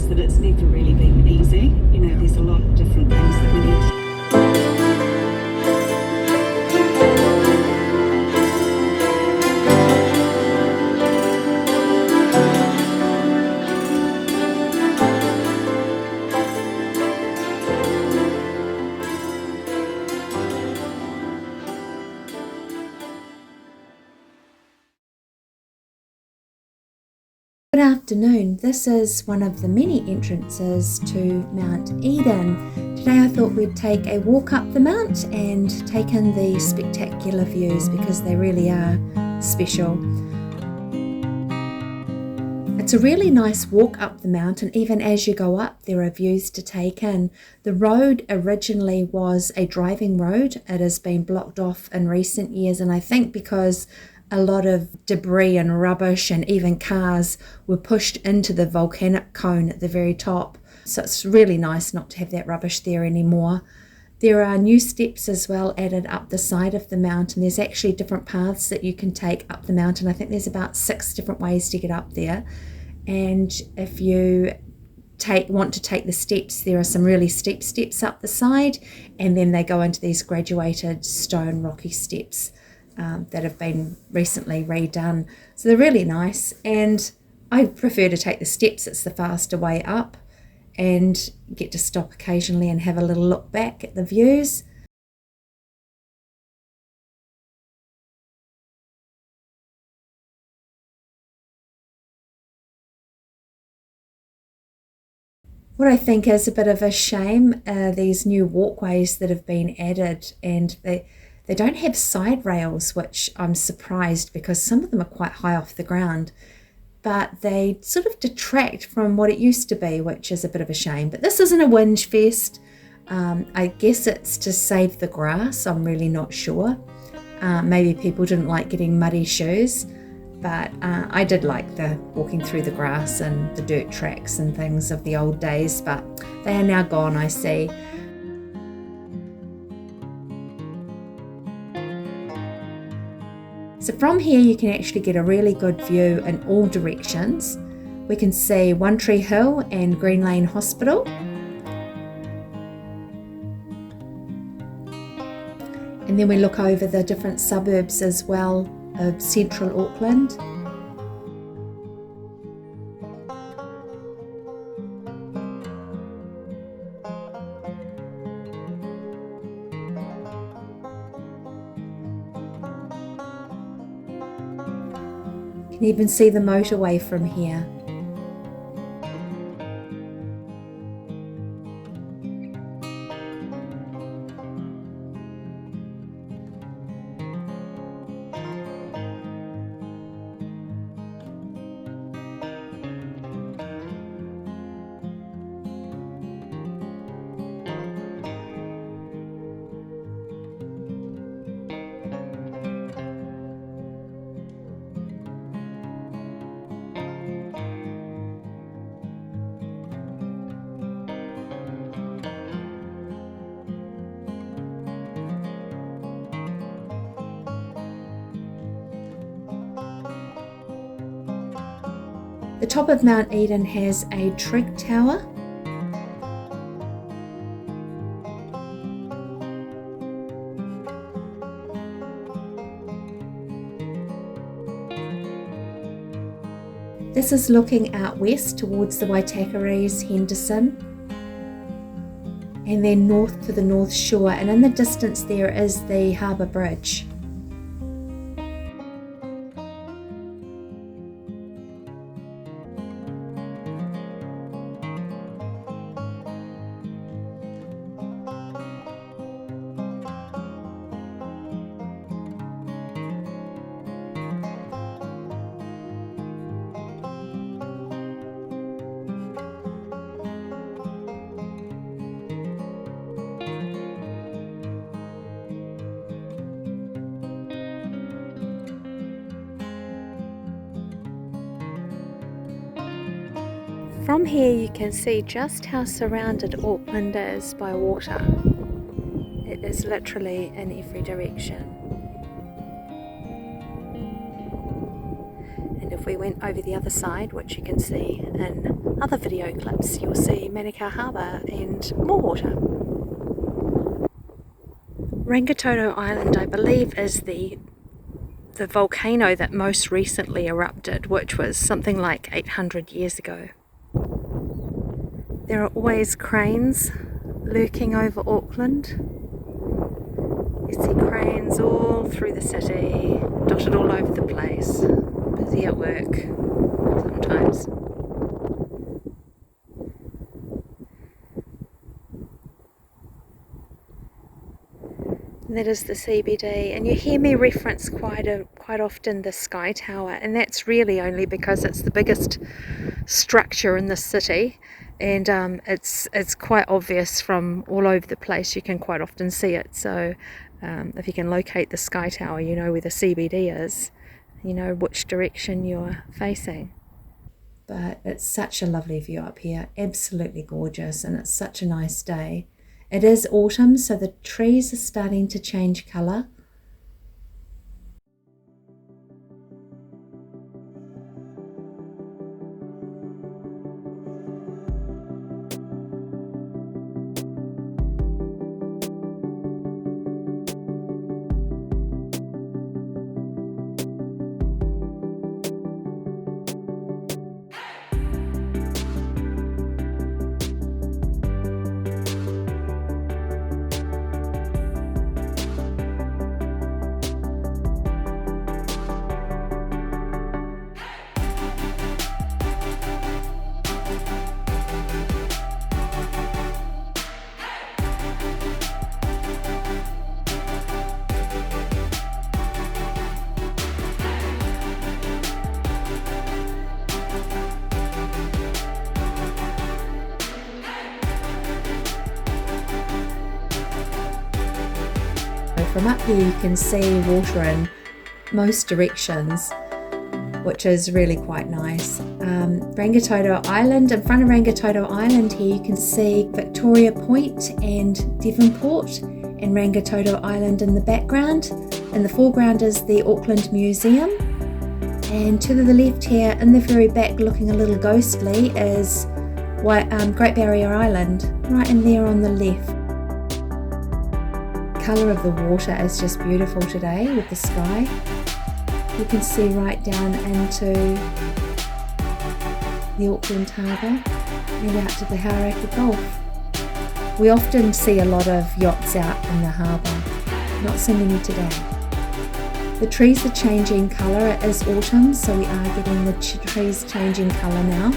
is that it's never really been easy. You know, there's a lot of different things that we need to. Good afternoon. This is one of the many entrances to Mount Eden. Today I thought we'd take a walk up the mount and take in the spectacular views because they really are special. It's a really nice walk up the mountain. Even as you go up, there are views to take in. The road originally was a driving road. It has been blocked off in recent years, and I think because a lot of debris and rubbish and even cars were pushed into the volcanic cone at the very top. So it's really nice not to have that rubbish there anymore. There are new steps as well added up the side of the mountain. There's actually different paths that you can take up the mountain. I think there's about 6 different ways to get up there. And if you want to take the steps, there are some really steep steps up the side, and then they go into these graduated stone rocky steps that have been recently redone. So they're really nice, and I prefer to take the steps. It's the faster way up, and get to stop occasionally and have a little look back at the views. What I think is a bit of a shame are these new walkways that have been added, and they don't have side rails, which I'm surprised because some of them are quite high off the ground, but they sort of detract from what it used to be, which is a bit of a shame. But this isn't a whinge fest. I guess it's to save the grass. I'm really not sure. Maybe people didn't like getting muddy shoes, but I did like the walking through the grass and the dirt tracks and things of the old days, but they are now gone, I see. So from here you can actually get a really good view in all directions. We can see One Tree Hill and Green Lane Hospital. And then we look over the different suburbs as well of central Auckland. You can even see the motorway from here. The top of Mount Eden has a trig tower. This is looking out west towards the Waitakares, Henderson, and then north to the North Shore, and in the distance there is the Harbour Bridge. From here you can see just how surrounded Auckland is by water. It is literally in every direction. And if we went over the other side, which you can see in other video clips you'll see Manukau Harbour and more water. Rangitoto Island, I believe, is the volcano that most recently erupted, which was something like 800 years ago. There are always cranes lurking over Auckland. You see cranes all through the city, dotted all over the place, busy at work sometimes. That is the CBD, and you hear me reference quite often the Sky Tower, and that's really only because it's the biggest structure in the city, and it's quite obvious from all over the place. You can quite often see it. So if you can locate the Sky Tower, you know where the CBD is, you know which direction you're facing. But it's such a lovely view up here, absolutely gorgeous, and it's such a nice day. It is autumn, so the trees are starting to change colour. From up here you can see water in most directions, which is really quite nice. Rangitoto Island, in front of Rangitoto Island here you can see Victoria Point and Devonport, and Rangitoto Island in the background. In the foreground is the Auckland Museum, and to the left here in the very back, looking a little ghostly, is Great Barrier Island, right in there on the left. The colour of the water is just beautiful today with the sky. You can see right down into the Auckland Harbour and out to the Hauraki Gulf. We often see a lot of yachts out in the harbour, not so many today. The trees are changing colour. It is autumn, so we are getting the trees changing colour now.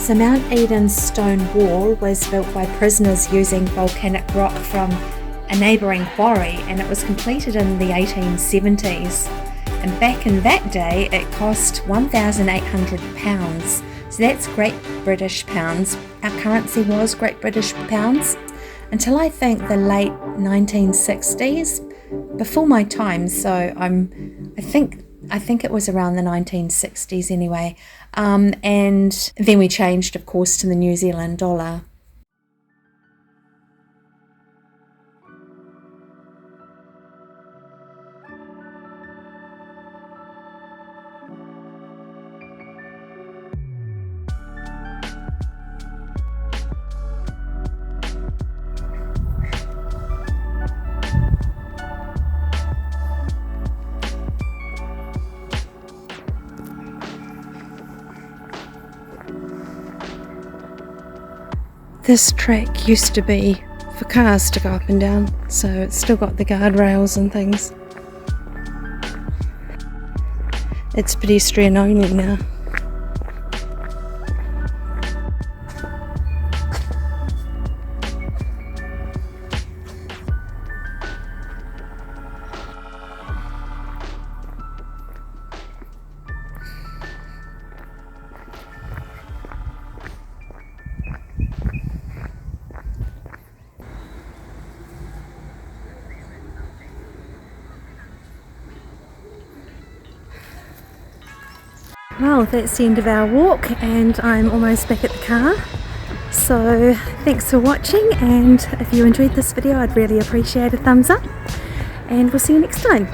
So Mount Eden's stone wall was built by prisoners using volcanic rock from a neighbouring quarry, and it was completed in the 1870s. And back in that day it cost £1,800. So that's Great British pounds. Our currency was Great British pounds until I think the late 1960s, before my time. So I think it was around the 1960s anyway. And then we changed, of course, to the New Zealand dollar. This track used to be for cars to go up and down, so it's still got the guardrails and things. It's pedestrian only now. Well, that's the end of our walk and I'm almost back at the car. So thanks for watching, and if you enjoyed this video I'd really appreciate a thumbs up, and we'll see you next time.